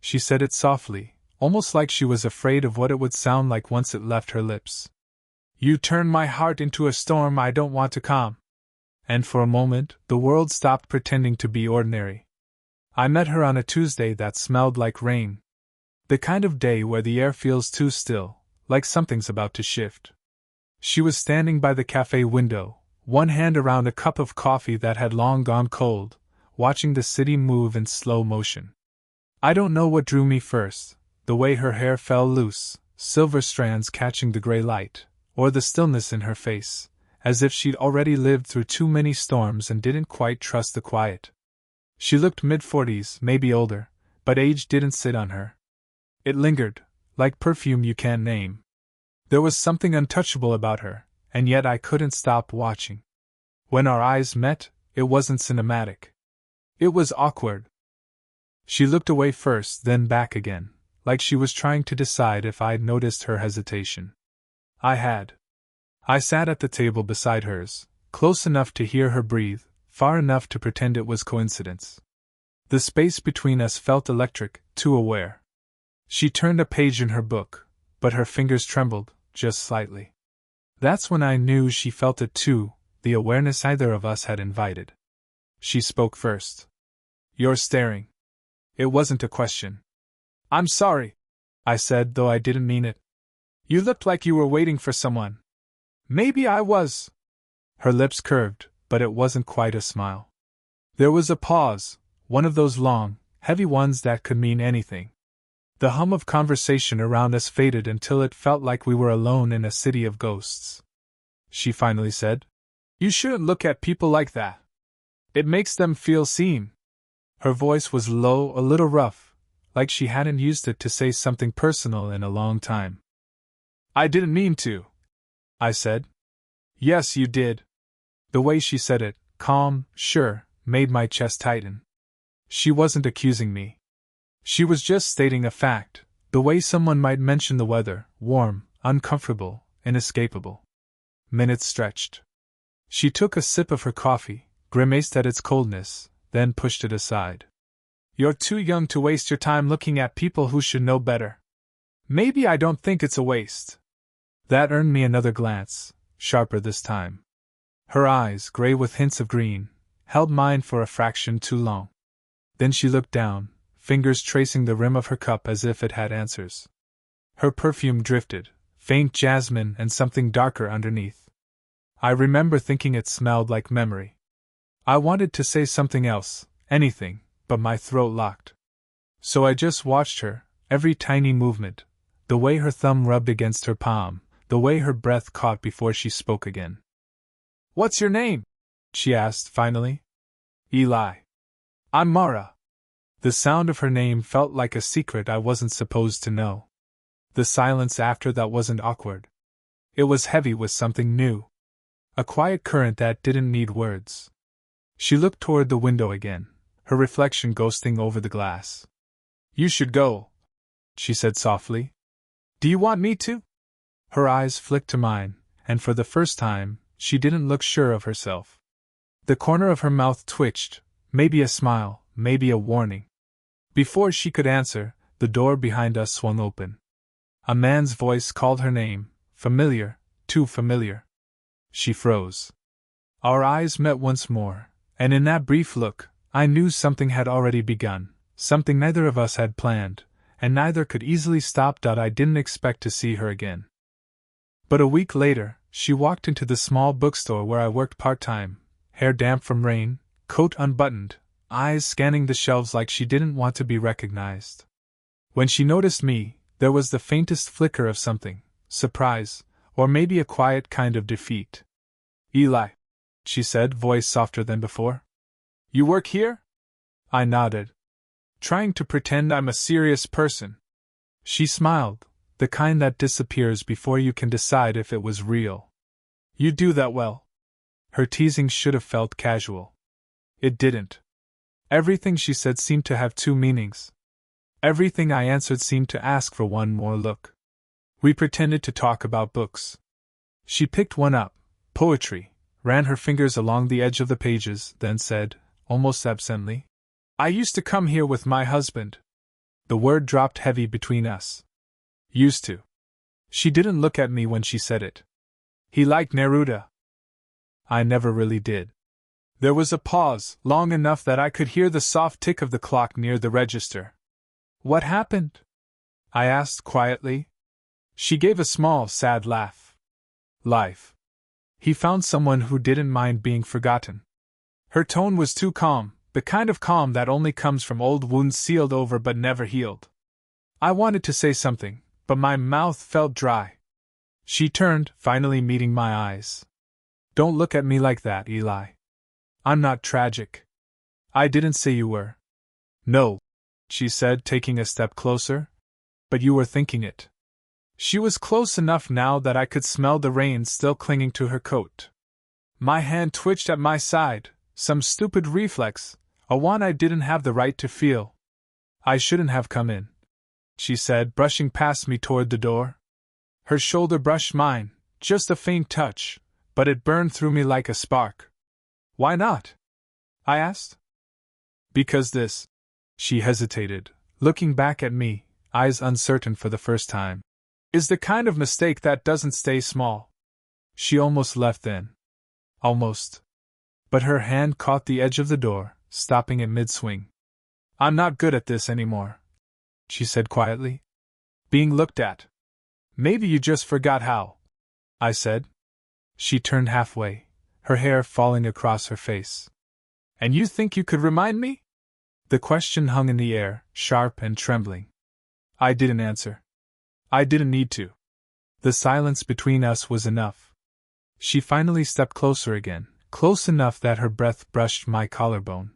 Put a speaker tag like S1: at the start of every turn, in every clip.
S1: She said it softly, almost like she was afraid of what it would sound like once it left her lips. You turn my heart into a storm I don't want to calm. And for a moment, the world stopped pretending to be ordinary. I met her on a Tuesday that smelled like rain. The kind of day where the air feels too still, like something's about to shift. She was standing by the cafe window, one hand around a cup of coffee that had long gone cold, watching the city move in slow motion. I don't know what drew me first, the way her hair fell loose, silver strands catching the gray light, or the stillness in her face, as if she'd already lived through too many storms and didn't quite trust the quiet. She looked mid-40s, maybe older, but age didn't sit on her. It lingered, like perfume you can't name. There was something untouchable about her, and yet I couldn't stop watching. When our eyes met, it wasn't cinematic. It was awkward. She looked away first, then back again, like she was trying to decide if I'd noticed her hesitation. I had. I sat at the table beside hers, close enough to hear her breathe, far enough to pretend it was coincidence. The space between us felt electric, too aware. She turned a page in her book, but her fingers trembled, just slightly. That's when I knew she felt it too, the awareness either of us had invited. She spoke first. You're staring. It wasn't a question. I'm sorry, I said, though I didn't mean it. You looked like you were waiting for someone. Maybe I was. Her lips curved, but it wasn't quite a smile. There was a pause, one of those long, heavy ones that could mean anything. The hum of conversation around us faded until it felt like we were alone in a city of ghosts. She finally said, You shouldn't look at people like that. It makes them feel seen. Her voice was low, a little rough, like she hadn't used it to say something personal in a long time. I didn't mean to, I said. Yes, you did. The way she said it, calm, sure, made my chest tighten. She wasn't accusing me. She was just stating a fact, the way someone might mention the weather, warm, uncomfortable, inescapable. Minutes stretched. She took a sip of her coffee, grimaced at its coldness, then pushed it aside. You're too young to waste your time looking at people who should know better. Maybe I don't think it's a waste. That earned me another glance, sharper this time. Her eyes, gray with hints of green, held mine for a fraction too long. Then she looked down, fingers tracing the rim of her cup as if it had answers. Her perfume drifted, faint jasmine and something darker underneath. I remember thinking it smelled like memory. I wanted to say something else, anything, but my throat locked. So I just watched her, every tiny movement, the way her thumb rubbed against her palm, the way her breath caught before she spoke again. What's your name? She asked finally. Eli. I'm Mara. The sound of her name felt like a secret I wasn't supposed to know. The silence after that wasn't awkward. It was heavy with something new. A quiet current that didn't need words. She looked toward the window again, her reflection ghosting over the glass. You should go, she said softly. Do you want me to? Her eyes flicked to mine, and for the first time, she didn't look sure of herself. The corner of her mouth twitched, maybe a smile, maybe a warning. Before she could answer, the door behind us swung open. A man's voice called her name, familiar, too familiar. She froze. Our eyes met once more, and in that brief look, I knew something had already begun, something neither of us had planned, and neither could easily stop. I didn't expect to see her again. But a week later, she walked into the small bookstore where I worked part-time, hair damp from rain, coat unbuttoned, eyes scanning the shelves like she didn't want to be recognized. When she noticed me, there was the faintest flicker of something, surprise, or maybe a quiet kind of defeat. Eli, she said, voice softer than before. You work here? I nodded, trying to pretend I'm a serious person. She smiled, the kind that disappears before you can decide if it was real. You do that well. Her teasing should have felt casual. It didn't. Everything she said seemed to have two meanings. Everything I answered seemed to ask for one more look. We pretended to talk about books. She picked one up, poetry, ran her fingers along the edge of the pages, then said, almost absently, I used to come here with my husband. The word dropped heavy between us. Used to. She didn't look at me when she said it. He liked Neruda. I never really did. There was a pause, long enough that I could hear the soft tick of the clock near the register. What happened? I asked quietly. She gave a small, sad laugh. Life. He found someone who didn't mind being forgotten. Her tone was too calm, the kind of calm that only comes from old wounds sealed over but never healed. I wanted to say something, but my mouth felt dry. She turned, finally meeting my eyes. Don't look at me like that, Eli. I'm not tragic. I didn't say you were. No, she said, taking a step closer. But you were thinking it. She was close enough now that I could smell the rain still clinging to her coat. My hand twitched at my side, some stupid reflex, a one I didn't have the right to feel. I shouldn't have come in, she said, brushing past me toward the door. Her shoulder brushed mine, just a faint touch, but it burned through me like a spark. Why not? I asked. Because this. She hesitated, looking back at me, eyes uncertain for the first time. Is the kind of mistake that doesn't stay small. She almost left then. Almost. But her hand caught the edge of the door, stopping it mid-swing. I'm not good at this anymore, she said quietly. Being looked at. Maybe you just forgot how, I said. She turned halfway, her hair falling across her face. And you think you could remind me? The question hung in the air, sharp and trembling. I didn't answer. I didn't need to. The silence between us was enough. She finally stepped closer again, close enough that her breath brushed my collarbone.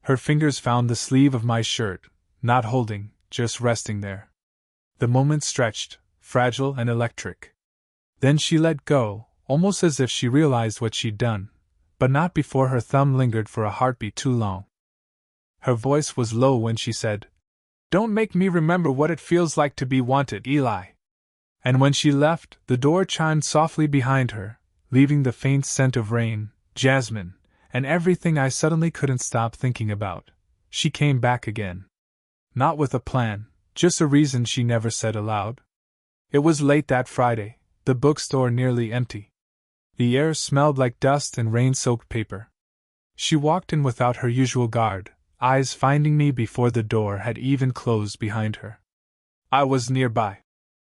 S1: Her fingers found the sleeve of my shirt, not holding, just resting there. The moment stretched, fragile and electric. Then she let go, almost as if she realized what she'd done, but not before her thumb lingered for a heartbeat too long. Her voice was low when she said, "Don't make me remember what it feels like to be wanted, Eli." And when she left, the door chimed softly behind her, leaving the faint scent of rain, jasmine, and everything I suddenly couldn't stop thinking about. She came back again. Not with a plan, just a reason she never said aloud. It was late that Friday, the bookstore nearly empty. The air smelled like dust and rain-soaked paper. She walked in without her usual guard, eyes finding me before the door had even closed behind her. I was nearby,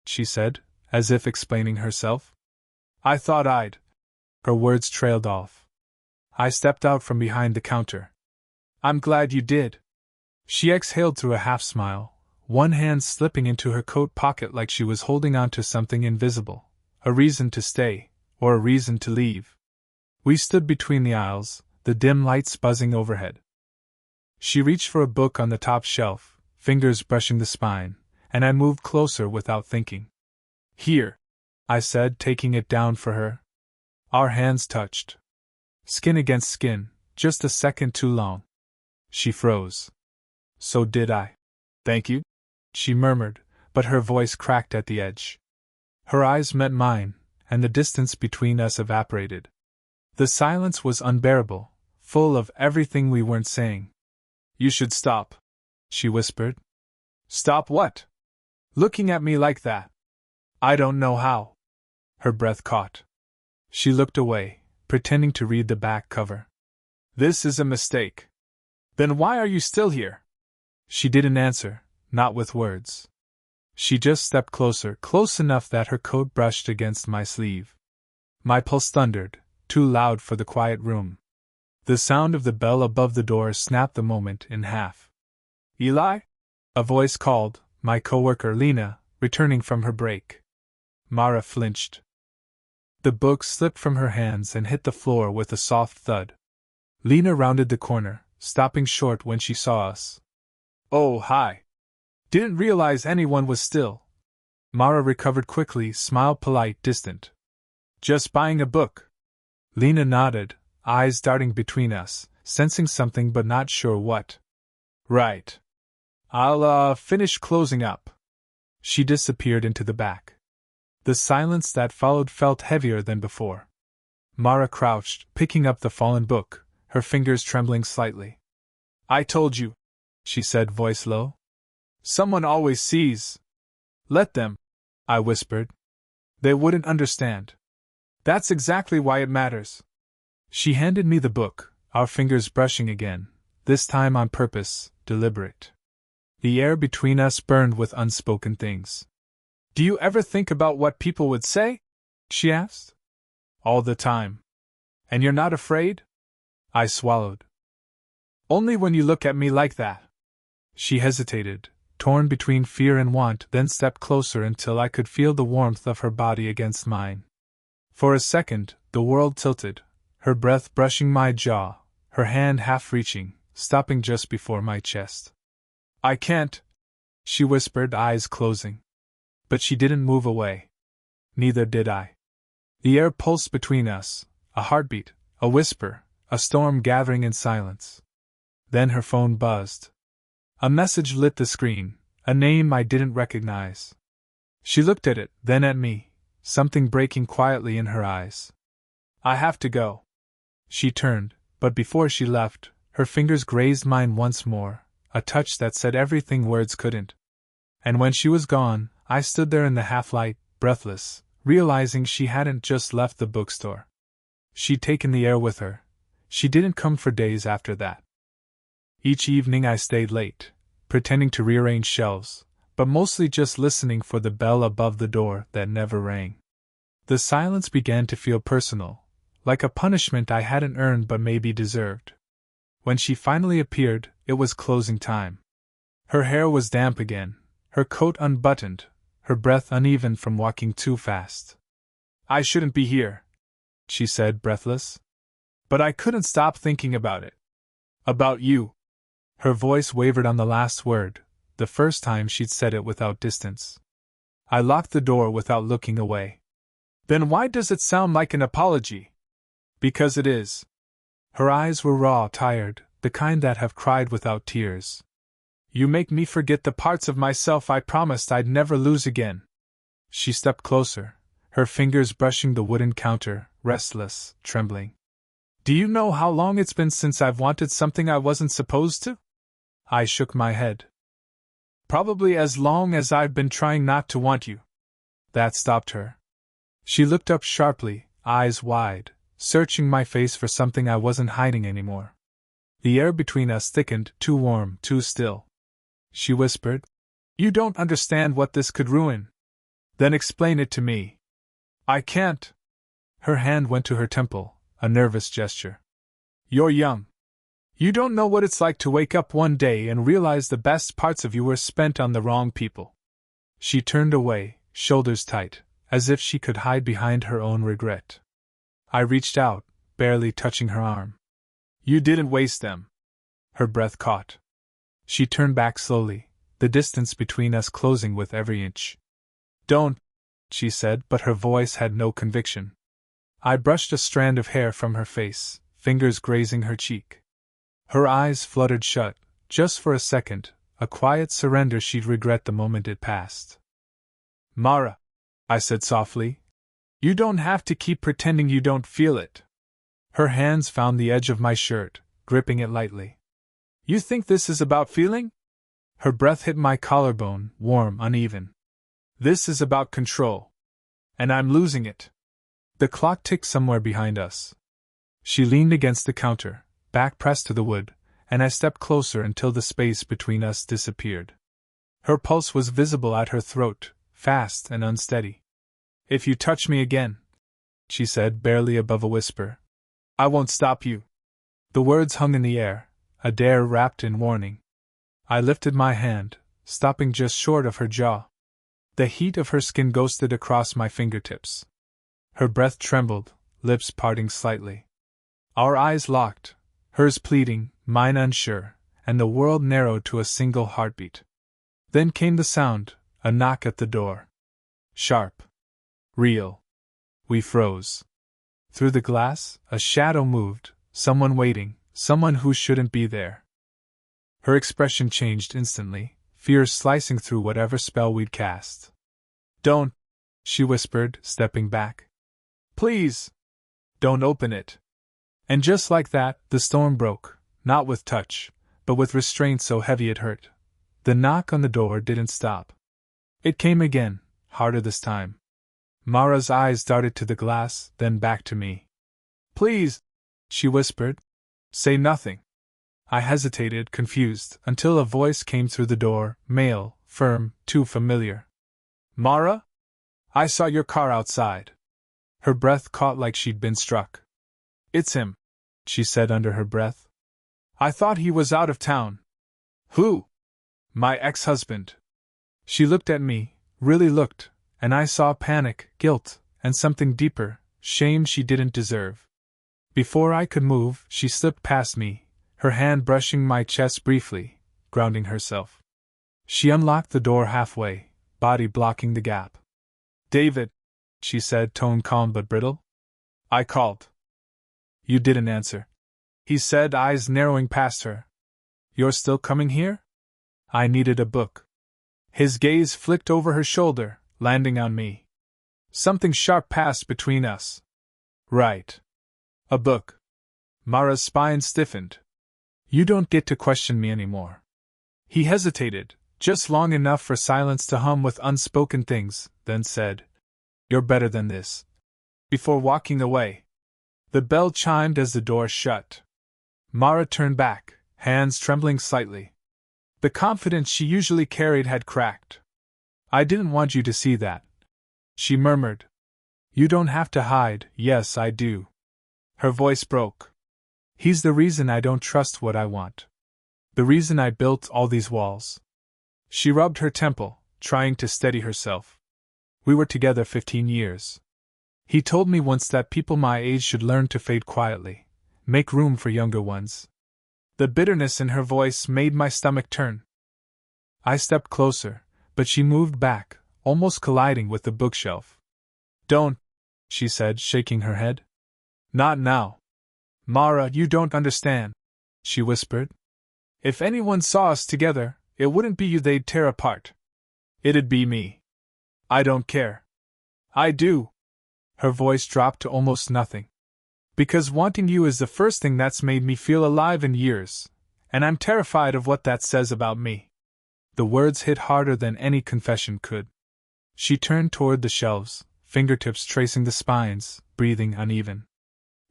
S1: she said, as if explaining herself. I thought I'd. Her words trailed off. I stepped out from behind the counter. I'm glad you did. She exhaled through a half-smile, one hand slipping into her coat pocket like she was holding on to something invisible, a reason to stay, or a reason to leave. We stood between the aisles, the dim lights buzzing overhead. She reached for a book on the top shelf, fingers brushing the spine, and I moved closer without thinking. Here, I said, taking it down for her. Our hands touched. Skin against skin, just a second too long. She froze. So did I. Thank you, she murmured, but her voice cracked at the edge. Her eyes met mine, and the distance between us evaporated. The silence was unbearable, full of everything we weren't saying. You should stop, she whispered. Stop what? Looking at me like that. I don't know how. Her breath caught. She looked away, pretending to read the back cover. This is a mistake. Then why are you still here? She didn't answer, not with words. She just stepped closer, close enough that her coat brushed against my sleeve. My pulse thundered, too loud for the quiet room. The sound of the bell above the door snapped the moment in half. Eli? A voice called, my coworker Lena, returning from her break. Mara flinched. The book slipped from her hands and hit the floor with a soft thud. Lena rounded the corner, stopping short when she saw us. Oh, hi. Didn't realize anyone was still. Mara recovered quickly, smile polite, distant. Just buying a book. Lena nodded, eyes darting between us, sensing something but not sure what. Right. I'll, finish closing up. She disappeared into the back. The silence that followed felt heavier than before. Mara crouched, picking up the fallen book, her fingers trembling slightly. I told you, she said, voice low. Someone always sees. Let them, I whispered. They wouldn't understand. That's exactly why it matters. She handed me the book, our fingers brushing again, this time on purpose, deliberate. The air between us burned with unspoken things. Do you ever think about what people would say? She asked. All the time. And you're not afraid? I swallowed. Only when you look at me like that. She hesitated, torn between fear and want, then stepped closer until I could feel the warmth of her body against mine. For a second, the world tilted, her breath brushing my jaw, her hand half reaching, stopping just before my chest. I can't, she whispered, eyes closing. But she didn't move away. Neither did I. The air pulsed between us, a heartbeat, a whisper, a storm gathering in silence. Then her phone buzzed. A message lit the screen, a name I didn't recognize. She looked at it, then at me, something breaking quietly in her eyes. I have to go. She turned, but before she left, her fingers grazed mine once more, a touch that said everything words couldn't. And when she was gone, I stood there in the half-light, breathless, realizing she hadn't just left the bookstore. She'd taken the air with her. She didn't come for days after that. Each evening I stayed late, pretending to rearrange shelves, but mostly just listening for the bell above the door that never rang. The silence began to feel personal, like a punishment I hadn't earned but maybe deserved. When she finally appeared, it was closing time. Her hair was damp again, her coat unbuttoned, her breath uneven from walking too fast. I shouldn't be here, she said, breathless. But I couldn't stop thinking about it. About you. Her voice wavered on the last word, the first time she'd said it without distance. I locked the door without looking away. Then why does it sound like an apology? Because it is. Her eyes were raw, tired, the kind that have cried without tears. You make me forget the parts of myself I promised I'd never lose again. She stepped closer, her fingers brushing the wooden counter, restless, trembling. Do you know how long it's been since I've wanted something I wasn't supposed to? I shook my head. Probably as long as I've been trying not to want you. That stopped her. She looked up sharply, eyes wide, searching my face for something I wasn't hiding anymore. The air between us thickened, too warm, too still. She whispered, You don't understand what this could ruin. Then explain it to me. I can't. Her hand went to her temple, a nervous gesture. You're young. You don't know what it's like to wake up one day and realize the best parts of you were spent on the wrong people. She turned away, shoulders tight, as if she could hide behind her own regret. I reached out, barely touching her arm. You didn't waste them. Her breath caught. She turned back slowly, the distance between us closing with every inch. Don't, she said, but her voice had no conviction. I brushed a strand of hair from her face, fingers grazing her cheek. Her eyes fluttered shut, just for a second, a quiet surrender she'd regret the moment it passed. Mara, I said softly, you don't have to keep pretending you don't feel it. Her hands found the edge of my shirt, gripping it lightly. You think this is about feeling? Her breath hit my collarbone, warm, uneven. This is about control. And I'm losing it. The clock ticked somewhere behind us. She leaned against the counter, back pressed to the wood, and I stepped closer until the space between us disappeared. Her pulse was visible at her throat, fast and unsteady. If you touch me again, she said, barely above a whisper, I won't stop you. The words hung in the air, a dare wrapped in warning. I lifted my hand, stopping just short of her jaw. The heat of her skin ghosted across my fingertips. Her breath trembled, lips parting slightly. Our eyes locked, hers pleading, mine unsure, and the world narrowed to a single heartbeat. Then came the sound, a knock at the door. Sharp. Real. We froze. Through the glass, a shadow moved, someone waiting, someone who shouldn't be there. Her expression changed instantly, fear slicing through whatever spell we'd cast. Don't, she whispered, stepping back. Please. Don't open it. And just like that, the storm broke, not with touch, but with restraint so heavy it hurt. The knock on the door didn't stop. It came again, harder this time. Mara's eyes darted to the glass, then back to me. "Please," she whispered. "Say nothing." I hesitated, confused, until a voice came through the door, male, firm, too familiar. "Mara? I saw your car outside." Her breath caught like she'd been struck. "It's him," she said under her breath. "I thought he was out of town." "Who?" "My ex-husband." She looked at me, really looked, and I saw panic, guilt, and something deeper, shame she didn't deserve. Before I could move, she slipped past me, her hand brushing my chest briefly, grounding herself. She unlocked the door halfway, body blocking the gap. "David," she said, tone calm but brittle. "I called." "You didn't answer," he said, eyes narrowing past her. "You're still coming here?" I needed a book. His gaze flicked over her shoulder, landing on me. Something sharp passed between us. "Right. A book." Mara's spine stiffened. "You don't get to question me anymore." He hesitated, just long enough for silence to hum with unspoken things, then said, "You're better than this," before walking away. The bell chimed as the door shut. Mara turned back, hands trembling slightly. The confidence she usually carried had cracked. "I didn't want you to see that," she murmured. "You don't have to hide." "Yes, I do." Her voice broke. "He's the reason I don't trust what I want. The reason I built all these walls." She rubbed her temple, trying to steady herself. "We were together 15 years. He told me once that people my age should learn to fade quietly, make room for younger ones." The bitterness in her voice made my stomach turn. I stepped closer, but she moved back, almost colliding with the bookshelf. "Don't," she said, shaking her head. "Not now." "Mara, you don't understand," she whispered. "If anyone saw us together, it wouldn't be you they'd tear apart. It'd be me. I don't care." "I do." Her voice dropped to almost nothing. "Because wanting you is the first thing that's made me feel alive in years, and I'm terrified of what that says about me." The words hit harder than any confession could. She turned toward the shelves, fingertips tracing the spines, breathing uneven.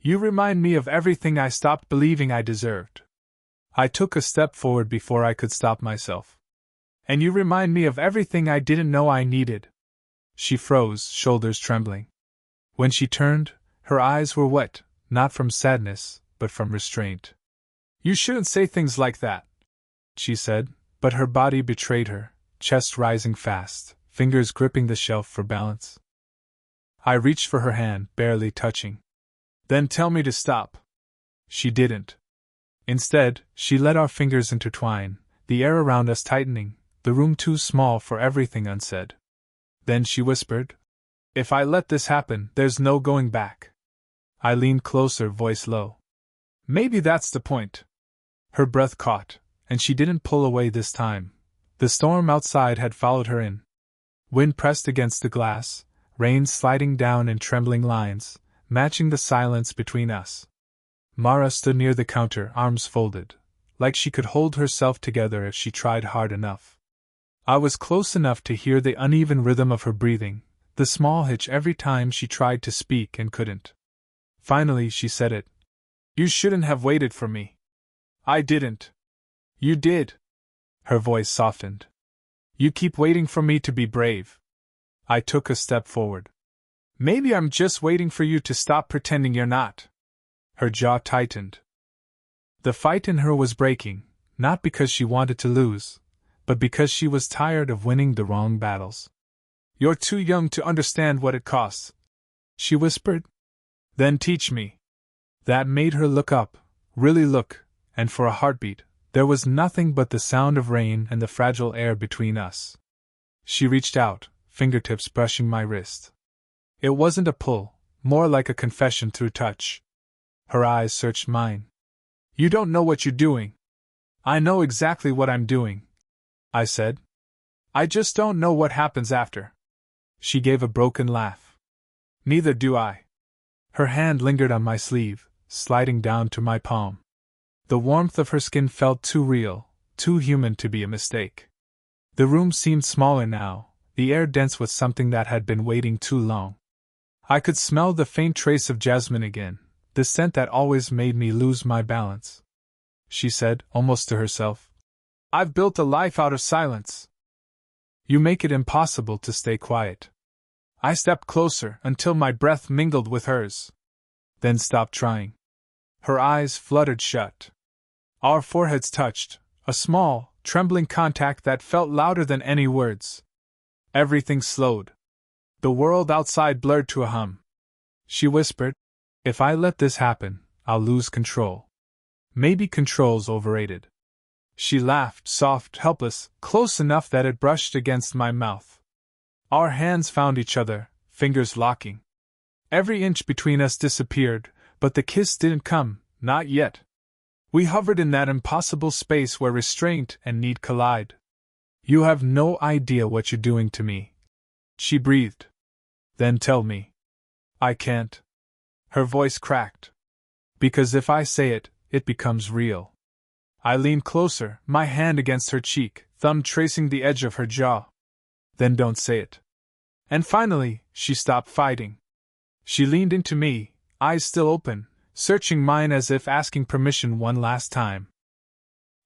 S1: "You remind me of everything I stopped believing I deserved." I took a step forward before I could stop myself. "And you remind me of everything I didn't know I needed." She froze, shoulders trembling. When she turned, her eyes were wet, not from sadness, but from restraint. "You shouldn't say things like that," she said, but her body betrayed her, chest rising fast, fingers gripping the shelf for balance. I reached for her hand, barely touching. "Then tell me to stop." She didn't. Instead, she let our fingers intertwine, the air around us tightening, the room too small for everything unsaid. Then she whispered, "If I let this happen, there's no going back." I leaned closer, voice low. "Maybe that's the point." Her breath caught, and she didn't pull away this time. The storm outside had followed her in. Wind pressed against the glass, rain sliding down in trembling lines, matching the silence between us. Mara stood near the counter, arms folded, like she could hold herself together if she tried hard enough. I was close enough to hear the uneven rhythm of her breathing, the small hitch every time she tried to speak and couldn't. Finally, she said it. "You shouldn't have waited for me." "I didn't." "You did." Her voice softened. "You keep waiting for me to be brave." I took a step forward. "Maybe I'm just waiting for you to stop pretending you're not." Her jaw tightened. The fight in her was breaking, not because she wanted to lose, but because she was tired of winning the wrong battles. "You're too young to understand what it costs," she whispered. "Then teach me." That made her look up, really look, and for a heartbeat, there was nothing but the sound of rain and the fragile air between us. She reached out, fingertips brushing my wrist. It wasn't a pull, more like a confession through touch. Her eyes searched mine. "You don't know what you're doing." "I know exactly what I'm doing," I said. "I just don't know what happens after." She gave a broken laugh. "Neither do I." Her hand lingered on my sleeve, sliding down to my palm. The warmth of her skin felt too real, too human to be a mistake. The room seemed smaller now, the air dense with something that had been waiting too long. I could smell the faint trace of jasmine again, the scent that always made me lose my balance. She said, almost to herself, "I've built a life out of silence. You make it impossible to stay quiet." I stepped closer until my breath mingled with hers, then stopped trying. Her eyes fluttered shut. Our foreheads touched, a small, trembling contact that felt louder than any words. Everything slowed. The world outside blurred to a hum. She whispered, "If I let this happen, I'll lose control. Maybe control's overrated." She laughed, soft, helpless, close enough that it brushed against my mouth. Our hands found each other, fingers locking. Every inch between us disappeared, but the kiss didn't come, not yet. We hovered in that impossible space where restraint and need collide. "You have no idea what you're doing to me," she breathed. "Then tell me." "I can't." Her voice cracked. "Because if I say it, it becomes real." I leaned closer, my hand against her cheek, thumb tracing the edge of her jaw. "Then don't say it." And finally, she stopped fighting. She leaned into me, eyes still open, searching mine as if asking permission one last time.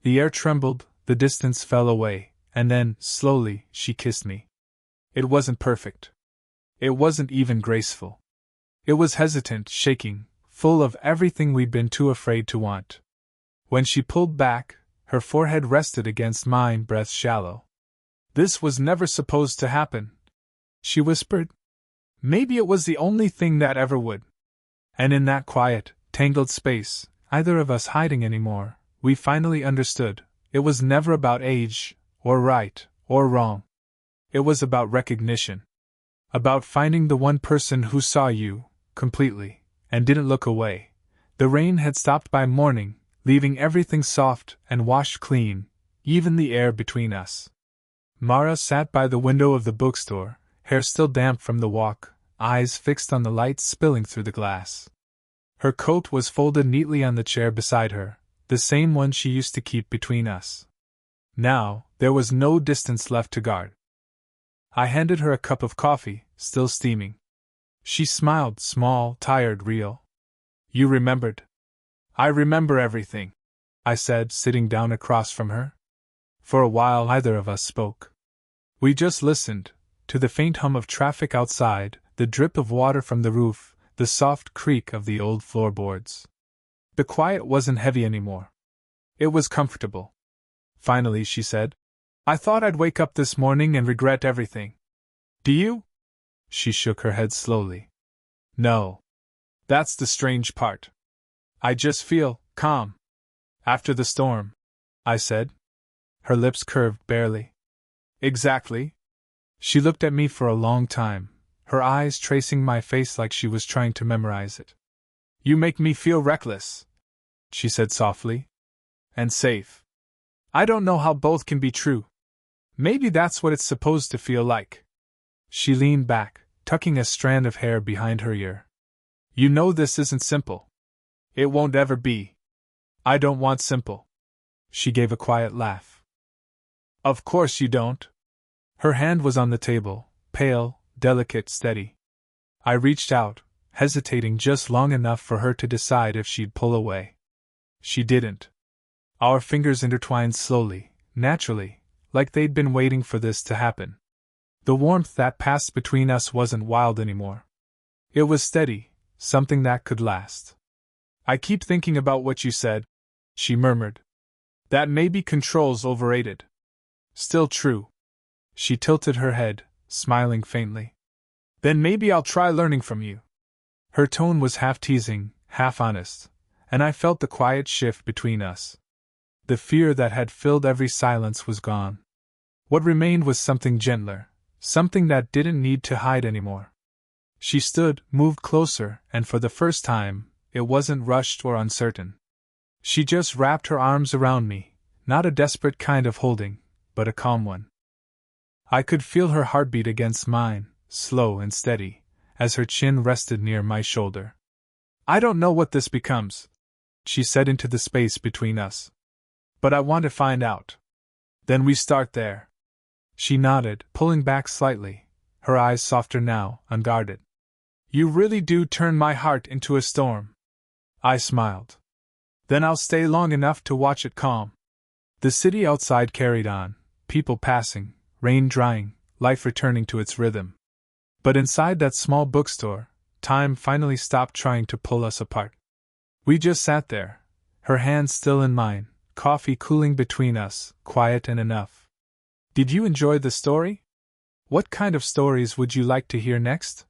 S1: The air trembled, the distance fell away, and then, slowly, she kissed me. It wasn't perfect. It wasn't even graceful. It was hesitant, shaking, full of everything we'd been too afraid to want. When she pulled back, her forehead rested against mine, breath shallow. "This was never supposed to happen," she whispered. Maybe it was the only thing that ever would. And in that quiet, tangled space, either of us hiding anymore, we finally understood, it was never about age, or right, or wrong. It was about recognition. About finding the one person who saw you, completely, and didn't look away. The rain had stopped by morning, leaving everything soft and washed clean, even the air between us. Mara sat by the window of the bookstore, hair still damp from the walk, eyes fixed on the light spilling through the glass. Her coat was folded neatly on the chair beside her, the same one she used to keep between us. Now, there was no distance left to guard. I handed her a cup of coffee, still steaming. She smiled, small, tired, real. "You remembered." "I remember everything," I said, sitting down across from her. For a while neither of us spoke. We just listened, to the faint hum of traffic outside, the drip of water from the roof, the soft creak of the old floorboards. The quiet wasn't heavy anymore. It was comfortable. Finally she said, "I thought I'd wake up this morning and regret everything." "Do you?" She shook her head slowly. "No. That's the strange part. I just feel calm. After the storm," I said. Her lips curved barely. "Exactly." She looked at me for a long time, her eyes tracing my face like she was trying to memorize it. "You make me feel reckless," she said softly. "And safe. I don't know how both can be true. Maybe that's what it's supposed to feel like." She leaned back, tucking a strand of hair behind her ear. "You know this isn't simple. It won't ever be. I don't want simple." She gave a quiet laugh. "Of course you don't." Her hand was on the table, pale, delicate, steady. I reached out, hesitating just long enough for her to decide if she'd pull away. She didn't. Our fingers intertwined slowly, naturally, like they'd been waiting for this to happen. The warmth that passed between us wasn't wild anymore. It was steady, something that could last. "I keep thinking about what you said," she murmured. "That maybe control's overrated." "Still true." She tilted her head, smiling faintly. "Then maybe I'll try learning from you." Her tone was half teasing, half honest, and I felt the quiet shift between us. The fear that had filled every silence was gone. What remained was something gentler, something that didn't need to hide anymore. She stood, moved closer, and for the first time, it wasn't rushed or uncertain. She just wrapped her arms around me, not a desperate kind of holding, but a calm one. I could feel her heartbeat against mine, slow and steady, as her chin rested near my shoulder. "I don't know what this becomes," she said into the space between us. "But I want to find out. Then we start there." She nodded, pulling back slightly, her eyes softer now, unguarded. You really do turn my heart into a storm. I smiled. Then I'll stay long enough to watch it calm. The city outside carried on, people passing, rain drying, life returning to its rhythm. But inside that small bookstore, time finally stopped trying to pull us apart. We just sat there, her hand still in mine, coffee cooling between us, quiet and enough. Did you enjoy the story? What kind of stories would you like to hear next?